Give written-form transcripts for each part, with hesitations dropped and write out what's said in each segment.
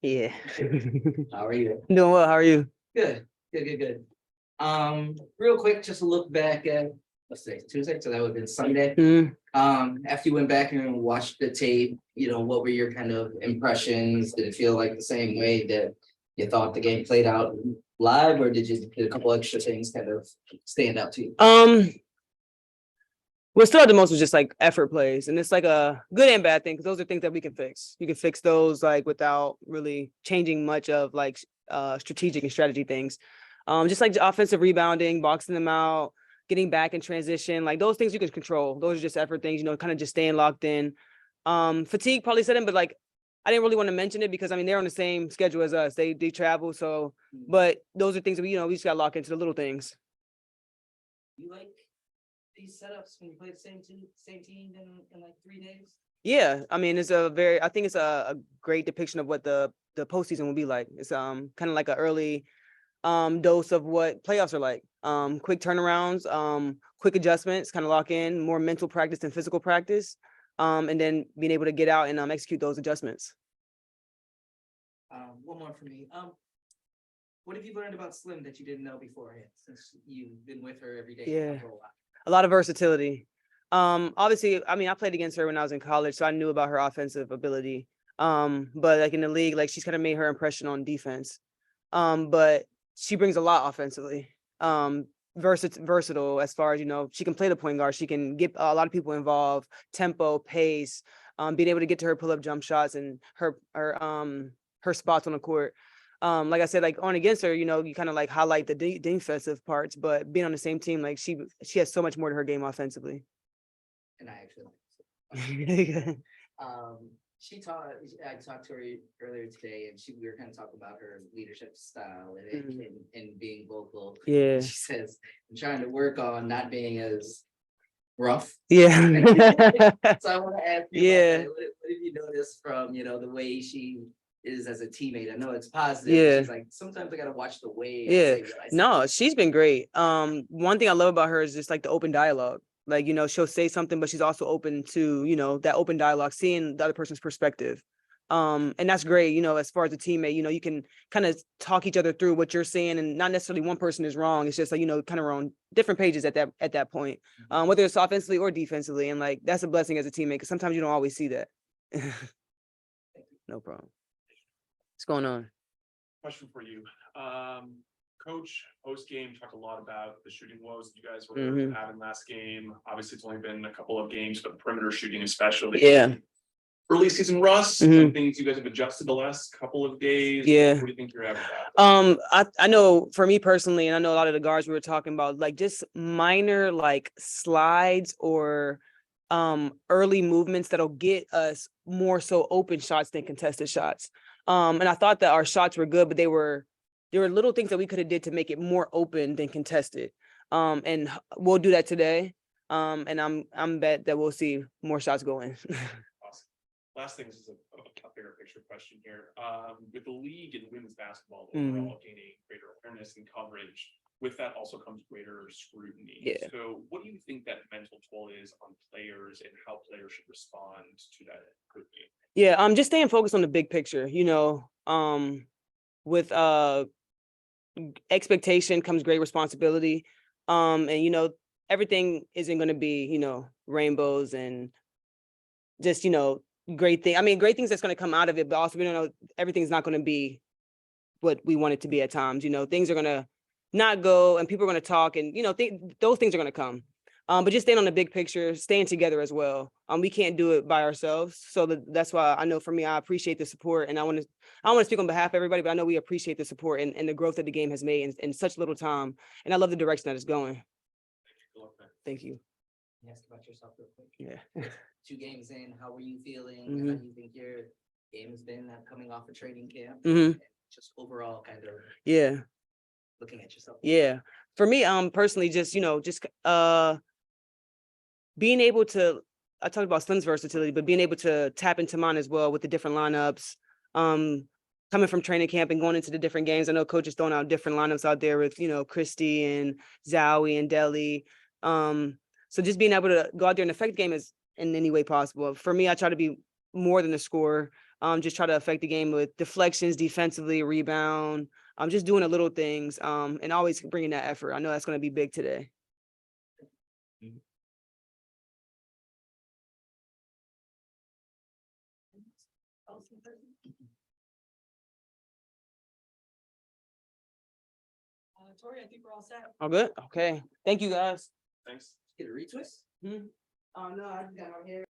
Yeah. How are you? Doing well. How are you? Good. Real quick, just to look back at, let's say Tuesday, so that would have been Sunday. After you went back and watched the tape, what were your kind of impressions? Did it feel like the same way that you thought the game played out live, or did a couple extra things kind of stand out to you? What stood out the most was just like effort plays, and it's like a good and bad thing because those are things that we can fix. You can fix those like without really changing much of like strategic and strategy things. Just like offensive rebounding, boxing them out, getting back in transition, like those things you can control. Those are just effort things, kind of just staying locked in. Fatigue probably set in, but like I didn't really want to mention it because I mean they're on the same schedule as us. They travel, so but those are things that we just got to lock into the little things. You like these setups when you play the same team in like 3 days? Yeah, I mean I think it's a great depiction of what the postseason will be like. It's kind of like an early dose of what playoffs are like. Quick turnarounds, quick adjustments, kind of lock in, more mental practice than physical practice. And then being able to get out and execute those adjustments. One more for me. What have you learned about Slim that you didn't know beforehand since you've been with her every day? Yeah, a lot of versatility. Obviously, I mean, I played against her when I was in college, so I knew about her offensive ability. But like in the league, like she's kind of made her impression on defense. But she brings a lot offensively. Versatile as far as she can play the point guard. She can get a lot of people involved. Tempo, pace, being able to get to her pull-up jump shots and her spots on the court. Like I said, like on against her, you kind of like highlight the defensive parts, but being on the same team, like she has so much more to her game offensively. And I actually I talked to her earlier today, and we were kind of talking about her leadership style and being vocal. Yeah. She says, I'm trying to work on not being as rough. Yeah. So I want to ask you, what have you noticed from, the way she is as a teammate? I know it's positive. Yeah. She's like, sometimes I got to watch the way. Yeah. No, she's been great. One thing I love about her is just like the open dialogue. Like, she'll say something, but she's also open to, that open dialogue, seeing the other person's perspective. And that's great, as far as a teammate, you can kind of talk each other through what you're saying, and not necessarily one person is wrong. It's just like, kind of on different pages at that point, whether it's offensively or defensively. And like, that's a blessing as a teammate, because sometimes you don't always see that. No problem. What's going on? Question for you. Coach, post game talked a lot about the shooting woes that you guys were having last game. Obviously, it's only been a couple of games, but perimeter shooting especially. Yeah. Early season rust, some things you guys have adjusted the last couple of days. Yeah. What do you think you're at with that? I know for me personally, and I know a lot of the guards we were talking about, like just minor like slides or early movements that'll get us more so open shots than contested shots. And I thought that our shots were good, but there were little things that we could have did to make it more open than contested. And we'll do that today. And I'm bet that we'll see more shots going. Awesome. Last thing, this is a bigger picture question here. With the league and women's basketball overall gaining greater awareness and coverage, with that also comes greater scrutiny. Yeah. So what do you think that mental toll is on players and how players should respond to that scrutiny? Yeah, just staying focused on the big picture, with expectation comes great responsibility. And everything isn't going to be, rainbows and just, great thing. I mean, great things that's going to come out of it, but also we don't know everything's not going to be what we want it to be at times. Things are going to not go and people are going to talk and, those things are going to come. But just staying on the big picture, staying together as well. We can't do it by ourselves. So that's why I know for me, I appreciate the support, and I want to speak on behalf of everybody, but I know we appreciate the support and the growth that the game has made in such little time. And I love the direction that it's going. Thank you. Ask about yourself real quick. Yeah. 2 games in, how were you feeling? How do you think your game has been coming off of training camp? Just overall kind of looking at yourself. Yeah. For me, personally, just being able to, I talked about Slim's versatility, but being able to tap into mine as well with the different lineups, coming from training camp and going into the different games. I know coaches throwing out different lineups out there with, Christy and Zowie and Deli. So just being able to go out there and affect the game is in any way possible. For me, I try to be more than a scorer. just try to affect the game with deflections, defensively, rebound, just doing the little things, and always bringing that effort. I know that's going to be big today. Tori, I think we're all set. All good? Okay. Thank you, guys. Thanks. Get a retwist? Oh, no, I just got my hair.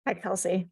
Hi, Kelsey.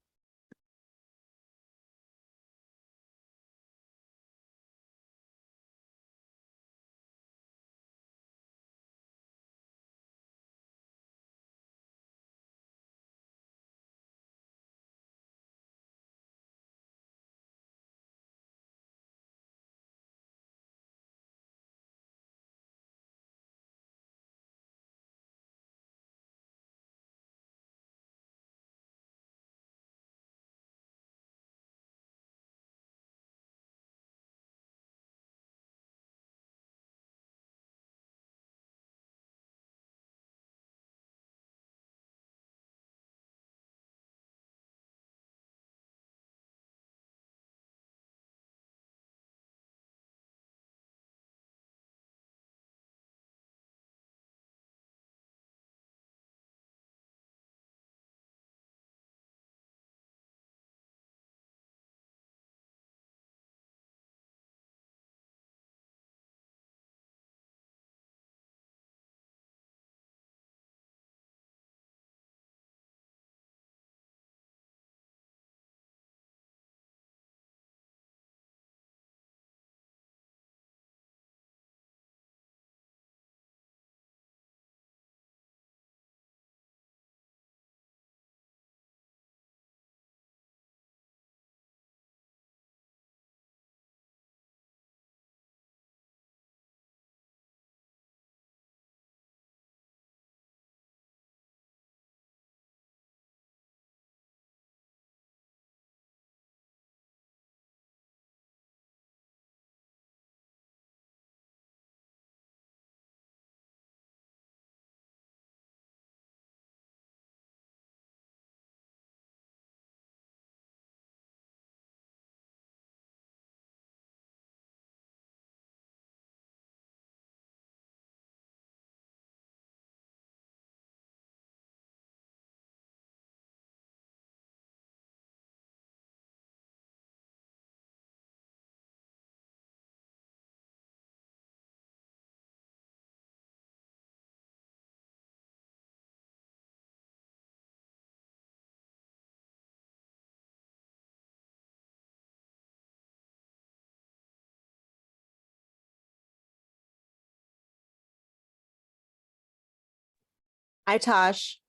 Hi, Tosh.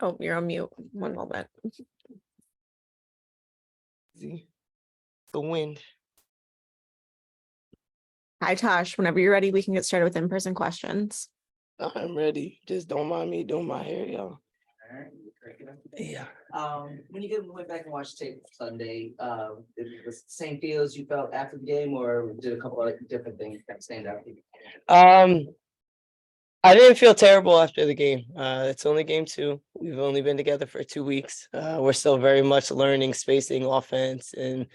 Oh, you're on mute. One moment. The wind. Hi, Tosh. Whenever you're ready, we can get started with in-person questions. I'm ready. Just don't mind me doing my hair, y'all. Alright, great. Yeah. When you went back and watched tape Sunday, it was the same feels you felt after the game, or did a couple of different things kind of stand out to you? I didn't feel terrible after the game. It's only game 2. We've only been together for 2 weeks. We're still very much learning spacing, offense, and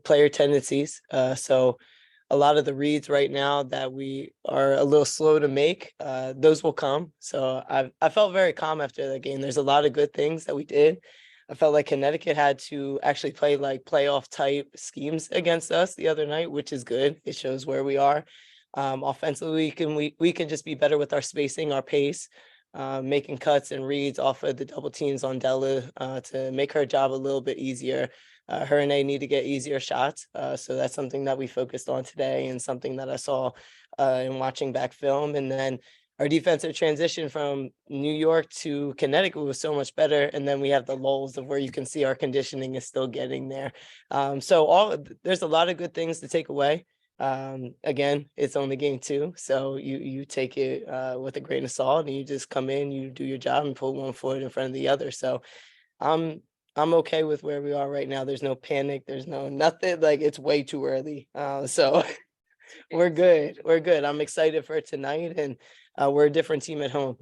player tendencies. So a lot of the reads right now that we are a little slow to make, those will come. So I felt very calm after the game. There's a lot of good things that we did. I felt like Connecticut had to actually play like playoff type schemes against us the other night, which is good. It shows where we are. Offensively, we can just be better with our spacing, our pace, making cuts and reads off of the double teams on Della to make her job a little bit easier. Her and A need to get easier shots. So that's something that we focused on today and something that I saw in watching back film. And then our defensive transition from New York to Connecticut was so much better. And then we have the lulls of where you can see our conditioning is still getting there. So there's a lot of good things to take away. Again, it's only game 2, so you take it with a grain of salt, and you just come in, you do your job, and put one foot in front of the other. So I'm okay with where we are right now. There's no panic. There's nothing, like it's way too early. So we're good. We're good. I'm excited for tonight, and we're a different team at home.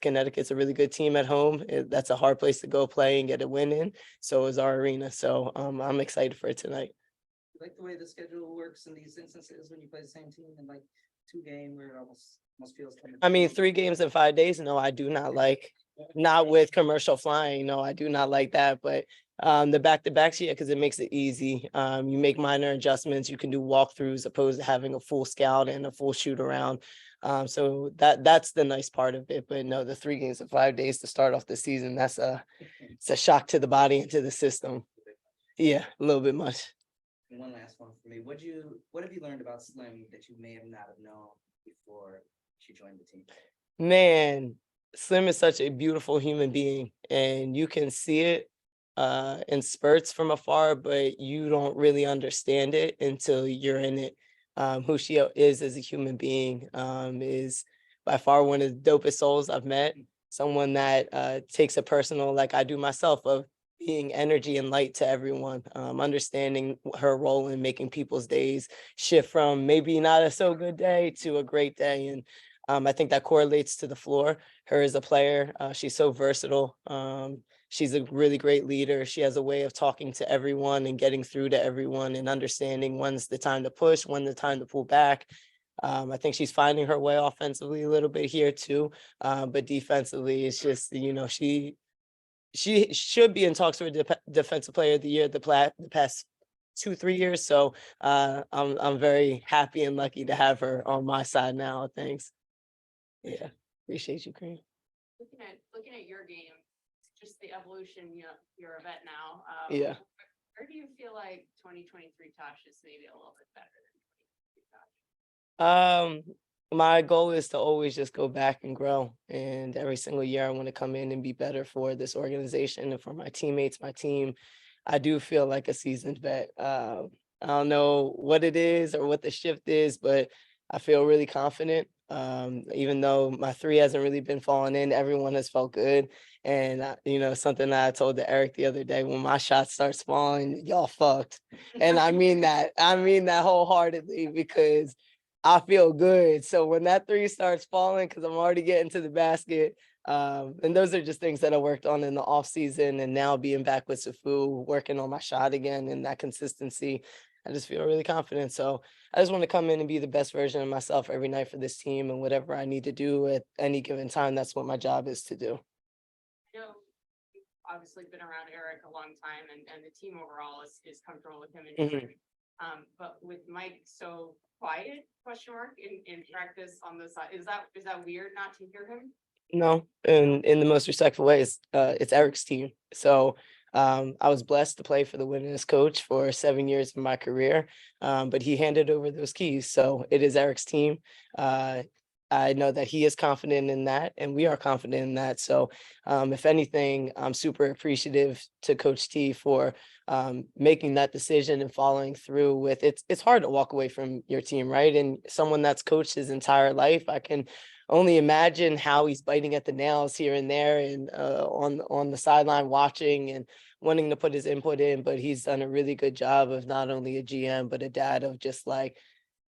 Connecticut's a really good team at home. That's a hard place to go play and get a win in. So is our arena. So I'm excited for tonight. Like the way the schedule works in these instances when you play the same team in like 2 games where it almost feels kind of. I mean, 3 games in 5 days. No, I do not like. Not with commercial flying. No, I do not like that. But the back-to-backs, yeah, because it makes it easy. You make minor adjustments. You can do walkthroughs opposed to having a full scout and a full shoot around. So that's the nice part of it. But no, the 3 games in 5 days to start off the season, it's a shock to the body and to the system. Yeah, a little bit much. And one last one for me. What have you learned about Slim that you may have not have known before she joined the team? Man, Slim is such a beautiful human being, and you can see it in spurts from afar, but you don't really understand it until you're in it. Who she is as a human being is by far one of the dopest souls I've met. Someone that takes it personal, like I do myself, of being energy and light to everyone, understanding her role in making people's days shift from maybe not a so good day to a great day. And I think that correlates to the floor. Her as a player, she's so versatile. She's a really great leader. She has a way of talking to everyone and getting through to everyone and understanding when's the time to push, when the time to pull back. I think she's finding her way offensively a little bit here too, but defensively, it's just she should be in talks for defensive player of the year the past 2-3 years. So I'm very happy and lucky to have her on my side now. Thanks. Yeah, appreciate you, Cream. Looking at your game, just the evolution, you're a vet now. Yeah. Where do you feel like 2023 Tosh is maybe a little bit better than 2022 Tosh? My goal is to always just go back and grow. And every single year I want to come in and be better for this organization and for my teammates, my team. I do feel like a seasoned vet. I don't know what it is or what the shift is, but I feel really confident. Even though my 3 hasn't really been falling in, everyone has felt good. And something that I told to Eric the other day, when my shot starts falling, y'all fucked. And I mean that wholeheartedly, because I feel good. So when that 3 starts falling, because I'm already getting to the basket, and those are just things that I worked on in the off season, and now being back with Safu, working on my shot again and that consistency, I just feel really confident. So I just want to come in and be the best version of myself every night for this team, and whatever I need to do at any given time, that's what my job is to do. I know you've obviously been around Eric a long time, and the team overall is comfortable with him. But with Mike so quiet, in practice on the side, is that weird not to hear him? No, in the most respectful ways, it's Eric's team. So I was blessed to play for the winningest coach for 7 years of my career, but he handed over those keys. So it is Eric's team. I know that he is confident in that, and we are confident in that. So if anything, I'm super appreciative to Coach T for making that decision and following through with it. It's hard to walk away from your team, right? And someone that's coached his entire life, I can only imagine how he's biting at the nails here and there and on the sideline watching and wanting to put his input in. But he's done a really good job of not only a GM, but a dad, of just like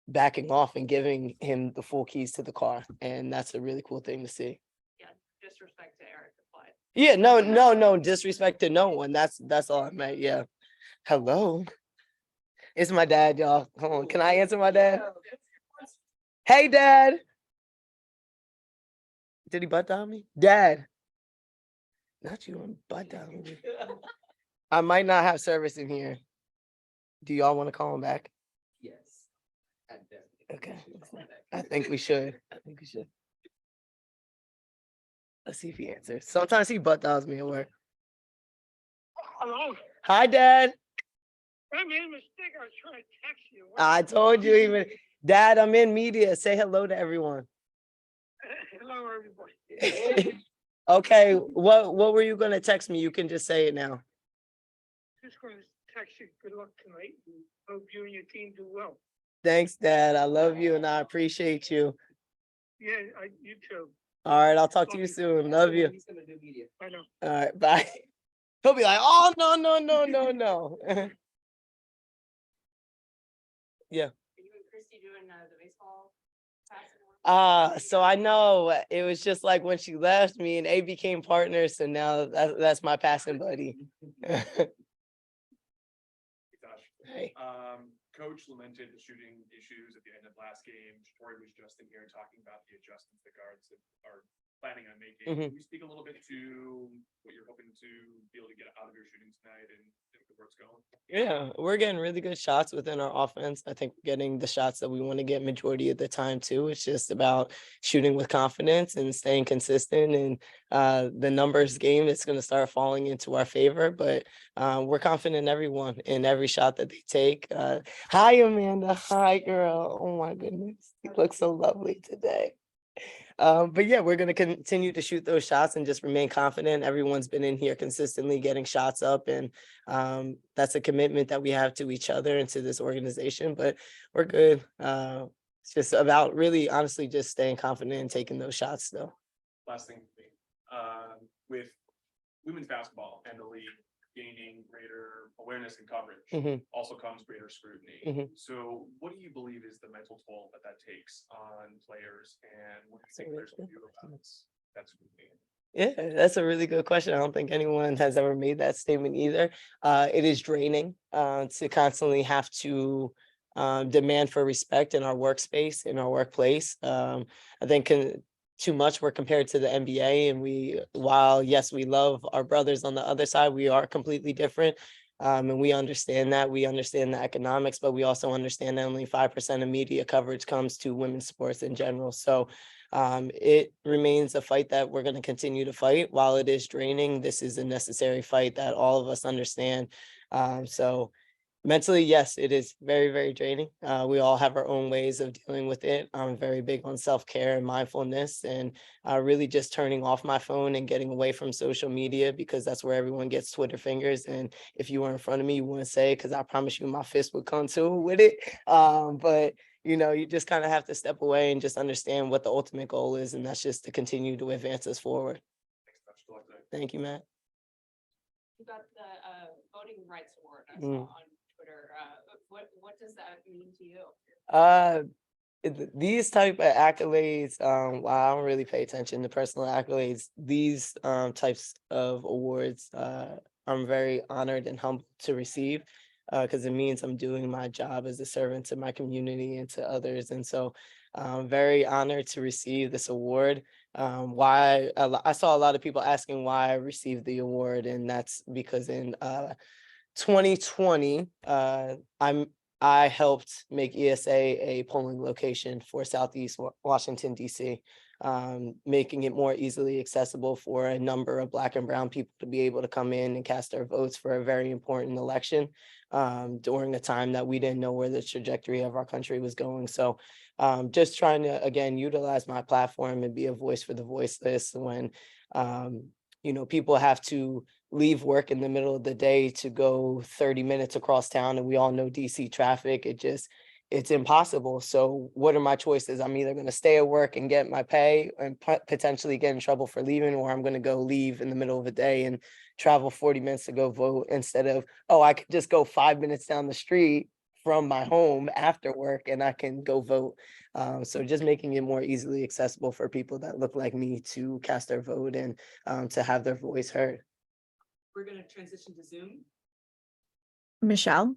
backing off and giving him the full keys to the car. And that's a really cool thing to see. Yeah, disrespect to Eric applied. Yeah, no disrespect to no one. That's all I meant. Yeah. Hello. It's my dad, y'all. Hold on. Can I answer my dad? Hey, Dad. Did he butt down me? Dad. Not you on butt down me. I might not have service in here. Do y'all want to call him back? Yes. I definitely Okay. think we should call him back. I think we should. Let's see if he answers. Sometimes he butt downs me at work. Hello. Hi, Dad. I made a mistake. I was trying to text you. I told you even. Dad, I'm in media. Say hello to everyone. Hello, everybody. Okay, what were you gonna text me? You can just say it now. Just going to text you. Good luck tonight. Hope you and your team do well. Thanks, Dad. I love you and I appreciate you. Yeah, you too. All right, I'll talk to you soon. Love you. He's gonna do media. I know. All right, bye. He'll be like, oh, no. Yeah. Are you and Christy doing the baseball passing? So I know it was just like when she left, me and A became partners, so now that's my passing buddy. Natasha, Hey. Coach lamented the shooting issues at the end of last game. Shatori was just in here talking about the adjustments the guards are planning on making. Mhm. Can you speak a little bit to what you're hoping to be able to get out of your shooting tonight and the where it's going. Yeah, we're getting really good shots within our offense. I think we're getting the shots that we want to get majority of the time too. It's just about shooting with confidence and staying consistent. And the numbers game is going to start falling into our favor. But we're confident in everyone in every shot that they take. Hi, Amanda. Hi, girl. Oh my goodness, you look so lovely today. But yeah, we're going to continue to shoot those shots and just remain confident. Everyone's been in here consistently getting shots up, and that's a commitment that we have to each other and to this organization. But we're good. It's just about really, honestly, just staying confident and taking those shots though. Last thing for me, with women's basketball and the league gaining greater awareness and coverage, also comes greater scrutiny. So what do you believe is the mental toll that takes on players, and what do you think players will do about that scrutiny? Yeah, that's a really good question. I don't think anyone has ever made that statement either. It is draining to constantly have to demand for respect in our workspace, in our workplace. I think too much we're compared to the NBA, and while yes, we love our brothers on the other side, we are completely different. And we understand that. We understand the economics, but we also understand that only 5% of media coverage comes to women's sports in general. So it remains a fight that we're going to continue to fight. While it is draining, this is a necessary fight that all of us understand. So mentally, yes, it is very, very draining. We all have our own ways of dealing with it. I'm very big on self-care and mindfulness, and really just turning off my phone and getting away from social media, because that's where everyone gets Twitter fingers. And if you were in front of me, you wouldn't say, because I promise you my fist would come too with it. But you just kind of have to step away and just understand what the ultimate goal is, and that's just to continue to advance us forward. Thank you, Matt. You got the voting rights award I saw on Twitter. What does that mean to you? These type of accolades, well, I don't really pay attention to personal accolades. These types of awards, I'm very honored and humbled to receive, because it means I'm doing my job as a servant to my community and to others. And so I'm very honored to receive this award. Why I saw a lot of people asking why I received the award, and that's because in 2020, I helped make ESA a polling location for Southeast Washington, D.C., making it more easily accessible for a number of Black and Brown people to be able to come in and cast their votes for a very important election during a time that we didn't know where the trajectory of our country was going. So just trying to, again, utilize my platform and be a voice for the voiceless when, people have to leave work in the middle of the day to go 30 minutes across town, and we all know DC traffic. It's impossible. So what are my choices? I'm either going to stay at work and get my pay and potentially get in trouble for leaving, or I'm going to go leave in the middle of the day and travel 40 minutes to go vote, instead of, I could just go 5 minutes down the street from my home after work and I can go vote. So just making it more easily accessible for people that look like me to cast their vote and to have their voice heard. We're gonna transition to Zoom. Michelle.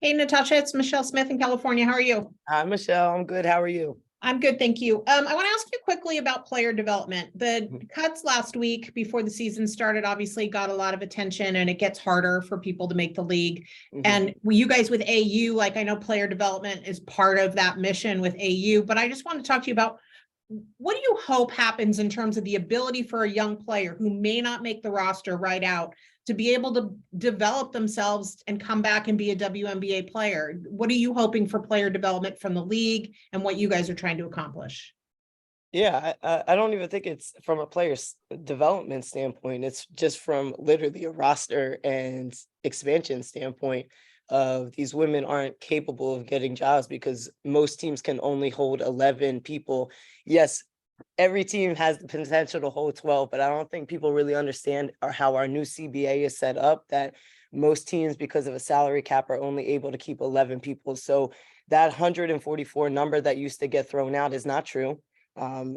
Hey, Natasha, it's Michelle Smith in California. How are you? Hi, Michelle. I'm good. How are you? I'm good, thank you. I want to ask you quickly about player development. The cuts last week before the season started obviously got a lot of attention, and it gets harder for people to make the league. And you guys with AU, like I know player development is part of that mission with AU, but I just want to talk to you about, what do you hope happens in terms of the ability for a young player who may not make the roster right out to be able to develop themselves and come back and be a WNBA player? What are you hoping for player development from the league and what you guys are trying to accomplish? Yeah, I don't even think it's from a player's development standpoint. It's just from literally a roster and expansion standpoint of these women aren't capable of getting jobs because most teams can only hold 11 people. Yes, every team has the potential to hold 12, but I don't think people really understand how our new CBA is set up, that most teams, because of a salary cap, are only able to keep 11 people. So that 144 number that used to get thrown out is not true.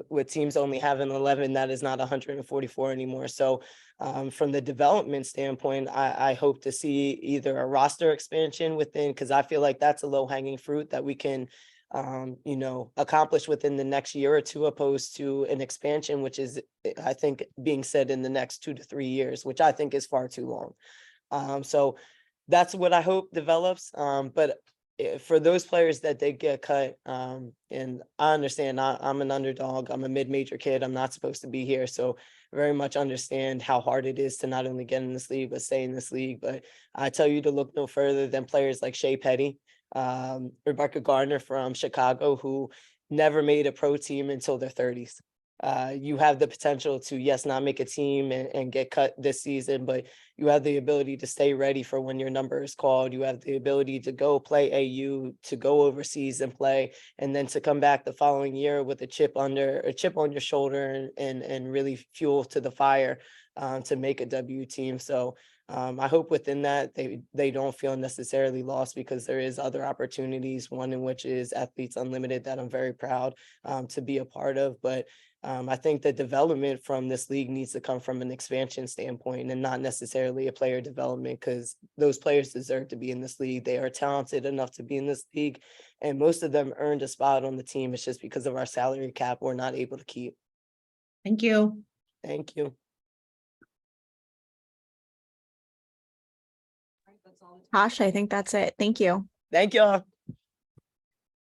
With teams only having 11, that is not 144 anymore. So from the development standpoint, I hope to see either a roster expansion within, because I feel like that's a low-hanging fruit that we can accomplish within the next year or two, opposed to an expansion, which is, I think, being said in the next 2 to 3 years, which I think is far too long. So that's what I hope develops. But for those players that did get cut, and I understand I'm an underdog, I'm a mid-major kid, I'm not supposed to be here. So very much understand how hard it is to not only get in this league, but stay in this league. But I tell you to look no further than players like Shea Petty, Rebecca Gardner from Chicago, who never made a pro team until their 30s. You have the potential to, yes, not make a team and get cut this season, but you have the ability to stay ready for when your number is called. You have the ability to go play AU, to go overseas and play, and then to come back the following year with a chip on your shoulder and really fuel to the fire to make a W team. So I hope within that they don't feel necessarily lost, because there is other opportunities, one in which is Athletes Unlimited that I'm very proud to be a part of. But I think the development from this league needs to come from an expansion standpoint and not necessarily a player development, because those players deserve to be in this league. They are talented enough to be in this league, and most of them earned a spot on the team. It's just because of our salary cap, we're not able to keep. Thank you. Thank you. Right, that's all the time. Tosh, I think that's it. Thank you. Thank y'all.